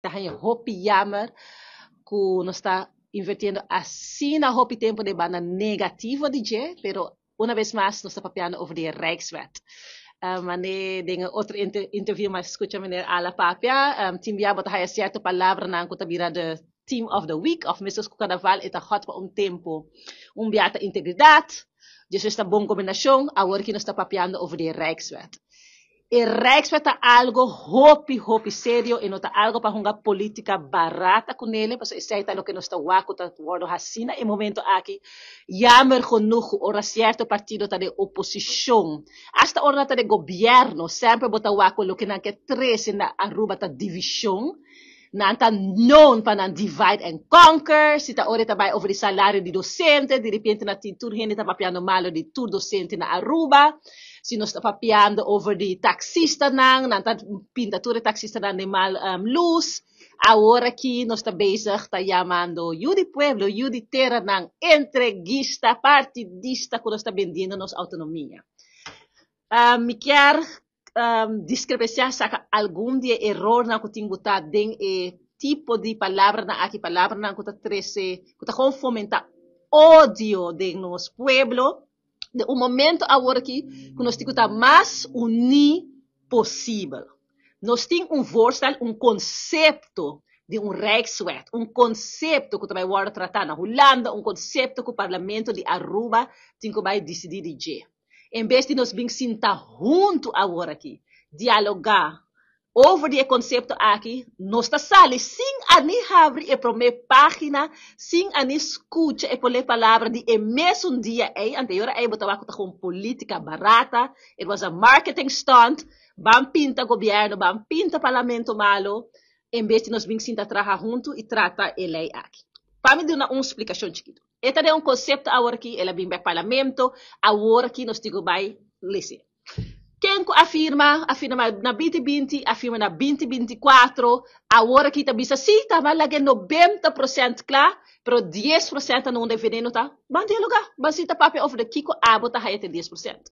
Tahan hopi jammer que não está invertindo assim na hopi tempo de bana negativo de je, pero uma vez mais nós está papiando over de Rijkswet. Mane dengan outro interview mas escucha meneer Ala Papia, Tim Biabo tá certa palavra na que vira de Team of the Week of Mrs. Carnaval eta hot para tempo. Beata integridade, dus está bom combinação, agora que nós está papiando over de Rijkswet. E Rijkswet é algo hopi sério e não está algo para uma política barata com ele, porque isso é o que nós está waco tá word hasina e momento aqui jammer genoeg ora certo partido tá de oposição hasta ora tá de governo sempre bota waco lo que na que três na Aruba tá divisão nanta non para divide and conquer se tá ora tá vai over o salário de docente de repente na tintur gente tá papiando malo de tur docente na Aruba. Se nós está papiando over de taxista nanta pintatura taxista de mal luz, agora que nós está bezig, está chamando Yudi Pueblo, Yudi Terra entreguista, partidista, que nós está vendendo nossa autonomia. Me quer discrepância, saca algum dia erro na que tenho botado den e tipo de palavra na aqui palavra na que está trece, que está com fomentar ódio de nosso pueblo. De um momento agora que nós temos que estar mais unidos possível. Nós temos voorstel, conceito de Rijkswet, conceito que também vai tratar na Holanda, conceito que o parlamento de Aruba tem que vai decidir de. Em vez de nós bem sentar junto agora aqui, dialogar over die conceito aqui, nós está sali, sim ani abre e primeira página, sim ani escuta e pole palavra de mesmo dia anterior botava com política barata, it was a marketing stunt, bam pinta governo, bam pinta parlamento malo, em vez de nós bem sentar trabalhar junto e tratar ele aqui. Para me dar uma explicação chiquito. Este é conceito agora aqui, ela bem para parlamento, agora aqui nós temos que listen. Quem afirma na 2020, afirma na 2024, agora que está bisa sim, tá mal lagi 90% claro, pero 10% não deve veneno tá. Bang dialogar, basta papel over de kiko abo tá hayate 10%.